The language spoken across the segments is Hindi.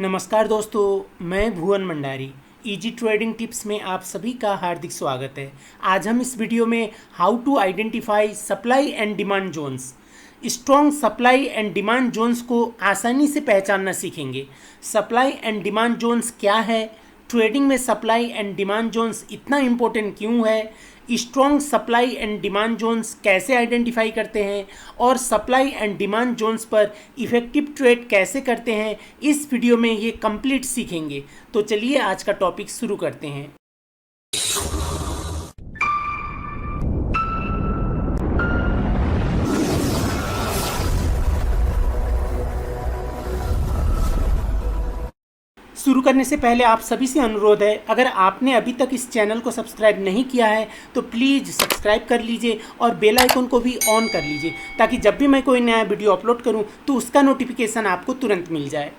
नमस्कार दोस्तों, मैं भुवन मंडारी। इजी ट्रेडिंग टिप्स में आप सभी का हार्दिक स्वागत है। आज हम इस वीडियो में how to identify supply and demand zones, strong supply and demand zones को आसानी से पहचानना सीखेंगे। सप्लाई एंड डिमांड जोन्स क्या है, ट्रेडिंग में सप्लाई एंड डिमांड जोन्स इतना इम्पोर्टेंट क्यों है, strong supply and demand zones कैसे आइडेंटिफाई करते हैं और सप्लाई एंड डिमांड जोन्स पर इफेक्टिव ट्रेड कैसे करते हैं, इस वीडियो में ये कंप्लीट सीखेंगे। तो चलिए आज का टॉपिक शुरू करते हैं। शुरू करने से पहले आप सभी से अनुरोध है, अगर आपने अभी तक इस चैनल को सब्सक्राइब नहीं किया है तो प्लीज़ सब्सक्राइब कर लीजिए और बेल आइकन को भी ऑन कर लीजिए, ताकि जब भी मैं कोई नया वीडियो अपलोड करूं तो उसका नोटिफिकेशन आपको तुरंत मिल जाए।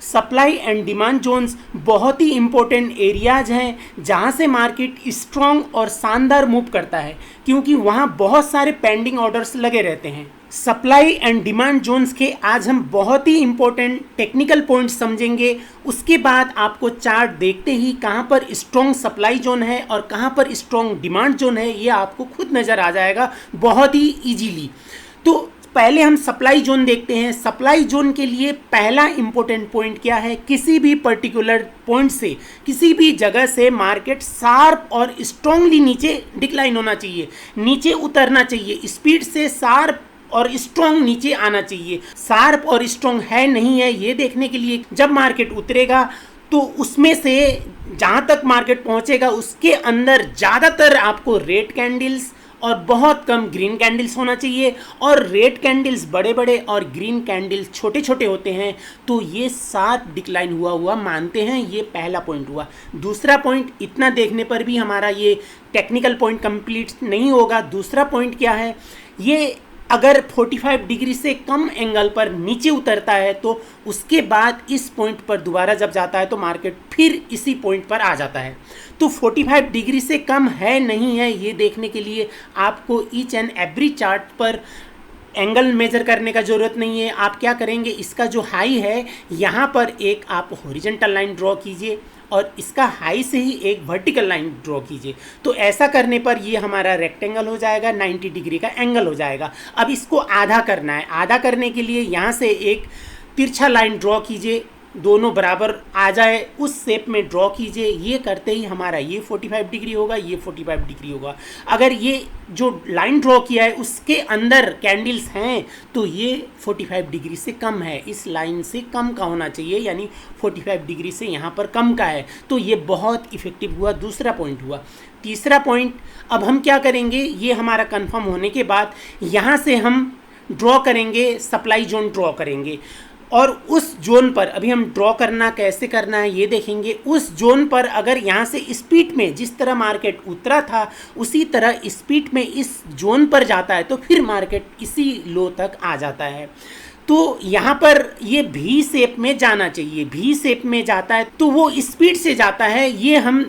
सप्लाई एंड डिमांड जोन्स बहुत ही इंपॉर्टेंट एरियाज हैं जहां से मार्केट स्ट्रॉन्ग और शानदार मूव करता है, क्योंकि वहां बहुत सारे पेंडिंग ऑर्डर्स लगे रहते हैं। सप्लाई एंड डिमांड जोन्स के आज हम बहुत ही इंपॉर्टेंट टेक्निकल पॉइंट्स समझेंगे। उसके बाद आपको चार्ट देखते ही कहां पर स्ट्रॉन्ग सप्लाई जोन है और कहां पर स्ट्रॉन्ग डिमांड जोन है, ये आपको खुद नज़र आ जाएगा बहुत ही ईजीली। तो पहले हम सप्लाई जोन देखते हैं। सप्लाई जोन के लिए पहला इंपॉर्टेंट पॉइंट क्या है, किसी भी पर्टिकुलर पॉइंट से, किसी भी जगह से मार्केट शार्प और स्ट्रांगली नीचे डिक्लाइन होना चाहिए, नीचे उतरना चाहिए, स्पीड से शार्प और स्ट्रॉन्ग नीचे आना चाहिए। शार्प और स्ट्रॉन्ग है नहीं है ये देखने के लिए जब मार्केट उतरेगा तो उसमें से जहाँ तक मार्केट पहुँचेगा उसके अंदर ज़्यादातर आपको रेड कैंडल्स और बहुत कम ग्रीन कैंडल्स होना चाहिए, और रेड कैंडल्स बड़े बड़े और ग्रीन कैंडल्स छोटे छोटे होते हैं, तो ये शार्प डिक्लाइन हुआ मानते हैं। ये पहला पॉइंट हुआ। दूसरा पॉइंट, इतना देखने पर भी हमारा ये टेक्निकल पॉइंट कंप्लीट नहीं होगा। दूसरा पॉइंट क्या है, ये अगर 45 डिग्री से कम एंगल पर नीचे उतरता है तो उसके बाद इस पॉइंट पर दोबारा जब जाता है तो मार्केट फिर इसी पॉइंट पर आ जाता है। तो 45 डिग्री से कम है नहीं है ये देखने के लिए आपको ईच एंड एवरी चार्ट पर एंगल मेजर करने का ज़रूरत नहीं है। आप क्या करेंगे, इसका जो हाई है यहाँ पर एक आप हॉरिजॉन्टल लाइन ड्रॉ कीजिए और इसका हाई से ही एक वर्टिकल लाइन ड्रॉ कीजिए। तो ऐसा करने पर ये हमारा रेक्टेंगल हो जाएगा, 90 डिग्री का एंगल हो जाएगा। अब इसको आधा करना है। आधा करने के लिए यहाँ से एक तिरछा लाइन ड्रॉ कीजिए, दोनों बराबर आ जाए उस शेप में ड्रॉ कीजिए। ये करते ही हमारा ये 45 डिग्री होगा, ये 45 डिग्री होगा। अगर ये जो लाइन ड्रॉ किया है उसके अंदर कैंडल्स हैं तो ये 45 डिग्री से कम है, इस लाइन से कम का होना चाहिए, यानी 45 डिग्री से यहाँ पर कम का है, तो ये बहुत इफेक्टिव हुआ। दूसरा पॉइंट हुआ। तीसरा पॉइंट, अब हम क्या करेंगे, ये हमारा कंफर्म होने के बाद यहाँ से हम ड्रॉ करेंगे, सप्लाई जोन ड्रॉ करेंगे, और उस जोन पर अभी हम ड्रॉ करना कैसे करना है ये देखेंगे। उस जोन पर अगर यहाँ से स्पीड में जिस तरह मार्केट उतरा था उसी तरह स्पीड में इस जोन पर जाता है तो फिर मार्केट इसी लो तक आ जाता है। तो यहाँ पर ये भी शेप में जाना चाहिए, भी शेप में जाता है तो वो स्पीड से जाता है, ये हम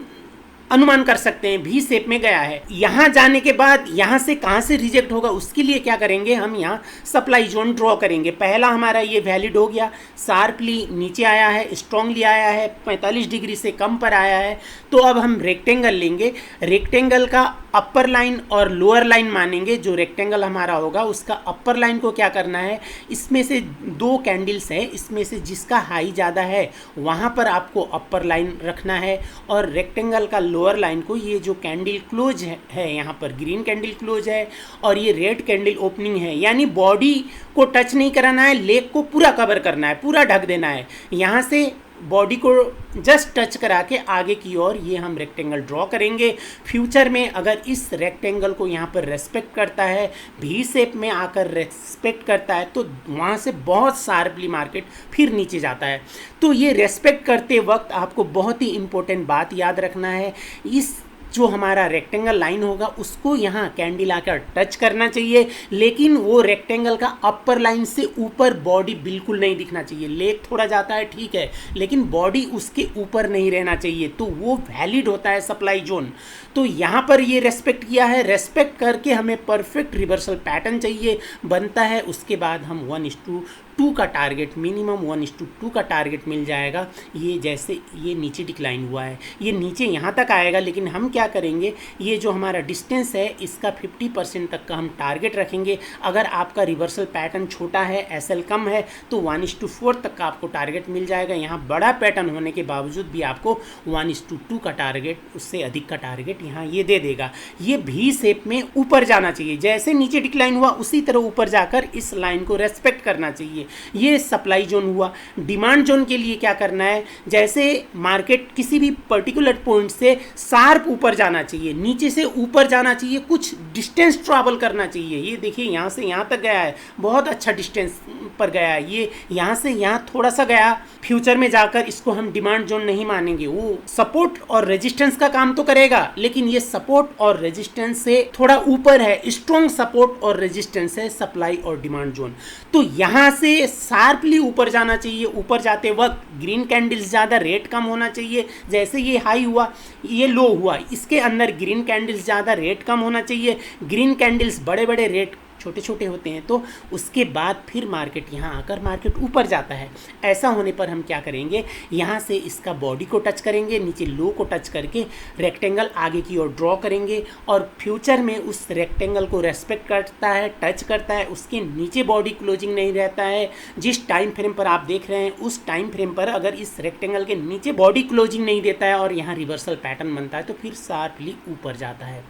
अनुमान कर सकते हैं भी शेप में गया है। यहाँ जाने के बाद यहाँ से कहाँ से रिजेक्ट होगा उसके लिए क्या करेंगे, हम यहाँ सप्लाई जोन ड्रॉ करेंगे। पहला हमारा ये वैलिड हो गया, शार्पली नीचे आया है, स्ट्रांगली आया है, 45 डिग्री से कम पर आया है। तो अब हम रेक्टेंगल लेंगे, रेक्टेंगल का अपर लाइन और लोअर लाइन मानेंगे। जो रेक्टेंगल हमारा होगा उसका अपर लाइन को क्या करना है, इसमें से दो कैंडल्स हैं, इसमें से जिसका हाई ज़्यादा है वहाँ पर आपको अपर लाइन रखना है, और रेक्टेंगल का लोअर लाइन को, ये जो कैंडल क्लोज है यहाँ पर ग्रीन कैंडल क्लोज है और ये रेड कैंडल ओपनिंग है, यानी बॉडी को टच नहीं कराना है, लेग को पूरा कवर करना है, पूरा ढक देना है। यहाँ से बॉडी को जस्ट टच करा के आगे की ओर ये हम रेक्टेंगल ड्रॉ करेंगे। फ्यूचर में अगर इस रेक्टेंगल को यहाँ पर रेस्पेक्ट करता है, भी शेप में आकर रेस्पेक्ट करता है, तो वहाँ से बहुत शार्पली मार्केट फिर नीचे जाता है। तो ये रेस्पेक्ट करते वक्त आपको बहुत ही इम्पोर्टेंट बात याद रखना है, इस जो हमारा रेक्टेंगल लाइन होगा उसको यहाँ कैंडल आकर टच करना चाहिए, लेकिन वो रेक्टेंगल का अपर लाइन से ऊपर बॉडी बिल्कुल नहीं दिखना चाहिए। लेग थोड़ा जाता है ठीक है, लेकिन बॉडी उसके ऊपर नहीं रहना चाहिए, तो वो वैलिड होता है सप्लाई जोन। तो यहाँ पर ये रेस्पेक्ट किया है, रेस्पेक्ट करके हमें परफेक्ट रिवर्सल पैटर्न चाहिए बनता है। उसके बाद हम 1:2 1:2 का टारगेट, मिनिमम 1:2 का टारगेट मिल जाएगा। ये जैसे ये नीचे डिक्लाइन हुआ है, ये नीचे यहाँ तक आएगा, लेकिन हम क्या करेंगे, ये जो हमारा डिस्टेंस है इसका 50% तक का हम टारगेट रखेंगे। अगर आपका रिवर्सल पैटर्न छोटा है, एसएल कम है, तो 1:4 तक का आपको टारगेट मिल जाएगा। यहाँ बड़ा पैटर्न होने के बावजूद भी आपको 1:2 का टारगेट, उससे अधिक का टारगेट यहाँ ये दे देगा। ये भी शेप में ऊपर जाना चाहिए, जैसे नीचे डिक्लाइन हुआ उसी तरह ऊपर जाकर इस लाइन को रेस्पेक्ट करना चाहिए। ये सप्लाई जोन हुआ। डिमांड जोन के लिए क्या करना है, जैसे मार्केट किसी भी पर्टिकुलर पॉइंट से शार्प ऊपर जाना चाहिए, नीचे से ऊपर जाना चाहिए, कुछ डिस्टेंस ट्रैवल करना चाहिए। ये देखिए यहाँ से यहाँ तक गया है, बहुत अच्छा डिस्टेंस पर गया है। ये यहाँ से यहाँ थोड़ा सा गया, फ्यूचर में जाकर इसको हम डिमांड जोन नहीं मानेंगे। वो सपोर्ट और रेजिस्टेंस का काम तो करेगा, लेकिन ये सपोर्ट और रेजिस्टेंस से थोड़ा ऊपर है, स्ट्रॉन्ग सपोर्ट और रेजिस्टेंस है सप्लाई और डिमांड जोन। तो यहाँ से शार्पली ऊपर जाना चाहिए। ऊपर जाते वक्त ग्रीन कैंडल्स ज़्यादा, रेट कम होना चाहिए। जैसे ये हाई हुआ, ये लो हुआ, इसके अंदर ग्रीन कैंडल्स ज़्यादा, रेट कम होना चाहिए। ग्रीन कैंडल्स बड़े बड़े, रेट छोटे छोटे होते हैं, तो उसके बाद फिर मार्केट यहाँ आकर मार्केट ऊपर जाता है। ऐसा होने पर हम क्या करेंगे, यहाँ से इसका बॉडी को टच करेंगे, नीचे लो को टच करके रेक्टेंगल आगे की ओर ड्रॉ करेंगे, और फ्यूचर में उस रेक्टेंगल को रेस्पेक्ट करता है, टच करता है, उसके नीचे बॉडी क्लोजिंग नहीं रहता है। जिस टाइम फ्रेम पर आप देख रहे हैं उस टाइम फ्रेम पर अगर इस रेक्टेंगल के नीचे बॉडी क्लोजिंग नहीं देता है और यहाँ रिवर्सल पैटर्न बनता है, तो फिर शार्पली ऊपर जाता है।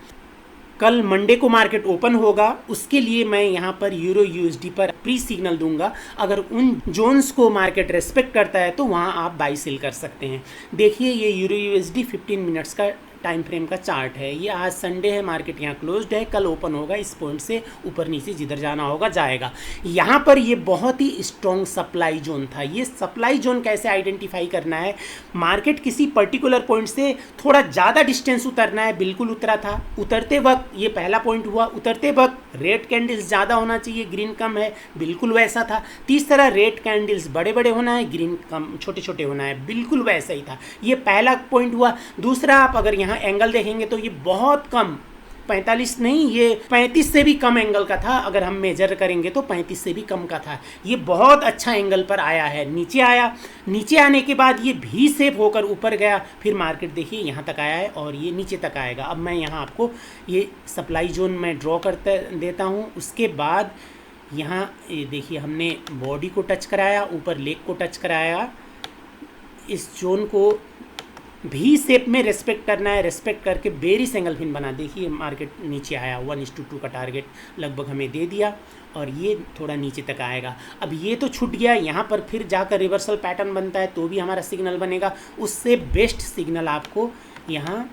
कल मंडे को मार्केट ओपन होगा, उसके लिए मैं यहाँ पर यूरो यूएसडी पर प्री सिग्नल दूंगा। अगर उन जोन्स को मार्केट रेस्पेक्ट करता है तो वहाँ आप बाई सेल कर सकते हैं। देखिए ये यूरो यूएसडी 15 मिनट्स का टाइम फ्रेम का चार्ट है। ये आज संडे है, मार्केट यहाँ क्लोज्ड है, कल ओपन होगा। इस पॉइंट से ऊपर नीचे जिधर जाना होगा जाएगा। यहाँ पर ये बहुत ही स्ट्रॉन्ग सप्लाई जोन था। ये सप्लाई जोन कैसे आइडेंटिफाई करना है, मार्केट किसी पर्टिकुलर पॉइंट से थोड़ा ज़्यादा डिस्टेंस उतरना है, बिल्कुल उतरा था। उतरते वक्त ये पहला पॉइंट हुआ, उतरते वक्त रेड कैंडल्स ज़्यादा होना चाहिए, ग्रीन कम है, बिल्कुल वैसा था। तीसरा रेड कैंडल्स बड़े बड़े होना है, ग्रीन कम छोटे छोटे होना है, बिल्कुल वैसा ही था। ये पहला पॉइंट हुआ। दूसरा, आप अगर यहाँ एंगल देखेंगे तो ये बहुत कम, 45 नहीं, ये 35 से भी कम एंगल का था। अगर हम मेजर करेंगे तो 35 से भी कम का था। ये बहुत अच्छा एंगल पर आया है, नीचे आया। नीचे आने के बाद ये भी शेप होकर ऊपर गया, फिर मार्केट देखिए यहाँ तक आया है और ये नीचे तक आएगा। अब मैं यहाँ आपको ये सप्लाई जोन में ड्रॉ करते देता हूँ। उसके बाद यहाँ ये देखिए हमने बॉडी को टच कराया, ऊपर लेग को टच कराया। इस जोन को भी शेप में रेस्पेक्ट करना है, रेस्पेक्ट करके बेरिश एंगल फिन बना। देखिए मार्केट नीचे आया, 1:2 का टारगेट लगभग हमें दे दिया और ये थोड़ा नीचे तक आएगा। अब ये तो छूट गया, यहाँ पर फिर जाकर रिवर्सल पैटर्न बनता है तो भी हमारा सिग्नल बनेगा। उससे बेस्ट सिग्नल आपको यहाँ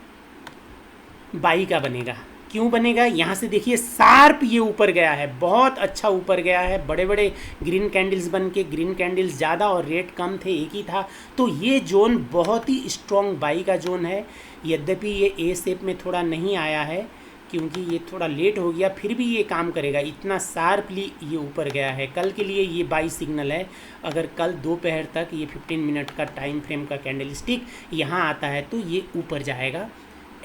बाई का बनेगा। क्यों बनेगा, यहाँ से देखिए शार्प ये ऊपर गया है, बहुत अच्छा ऊपर गया है। बड़े बड़े ग्रीन कैंडल्स बन के, ग्रीन कैंडल्स ज़्यादा और रेट कम थे, एक ही था। तो ये जोन बहुत ही स्ट्रॉन्ग बाई का जोन है। यद्यपि ये ए शेप में थोड़ा नहीं आया है क्योंकि ये थोड़ा लेट हो गया, फिर भी ये काम करेगा। इतना शार्पली ये ऊपर गया है। कल के लिए ये बाई सिग्नल है। अगर कल दोपहर तक ये 15 मिनट का टाइम फ्रेम का कैंडल स्टिक यहाँ आता है तो ये ऊपर जाएगा,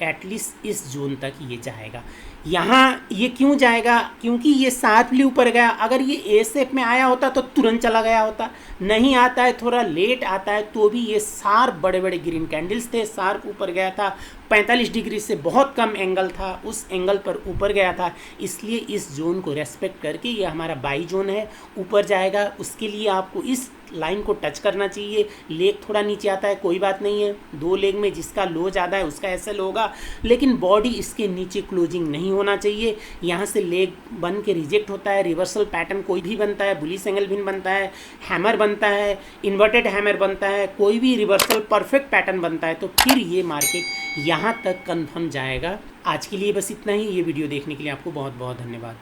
एटलीस्ट इस जोन तक ये जाएगा। यहाँ ये क्यों जाएगा, क्योंकि ये शार्पली ऊपर गया। अगर ये ए शेप में आया होता तो तुरंत चला गया होता, नहीं आता है, थोड़ा लेट आता है, तो भी ये शार्प बड़े बड़े ग्रीन कैंडल्स थे, शार्प ऊपर गया था। 45 डिग्री से बहुत कम एंगल था, उस एंगल पर ऊपर गया था। इसलिए इस जोन को रेस्पेक्ट करके ये हमारा बाई जोन है, ऊपर जाएगा। उसके लिए आपको इस लाइन को टच करना चाहिए। लेग थोड़ा नीचे आता है, कोई बात नहीं है। दो लेग में जिसका लो ज़्यादा है उसका एसएल होगा, लेकिन बॉडी इसके नीचे क्लोजिंग नहीं होना चाहिए। यहाँ से लेग बन के रिजेक्ट होता है। रिवर्सल पैटर्न कोई भी बनता है, बुलिश एंगल भी बनता है, हैमर बनता है, इन्वर्टेड हैमर बनता है, कोई भी रिवर्सल परफेक्ट पैटर्न बनता है, तो फिर ये मार्केट यहाँ तक कन्फर्म जाएगा। आज के लिए बस इतना ही। ये वीडियो देखने के लिए आपको बहुत बहुत धन्यवाद।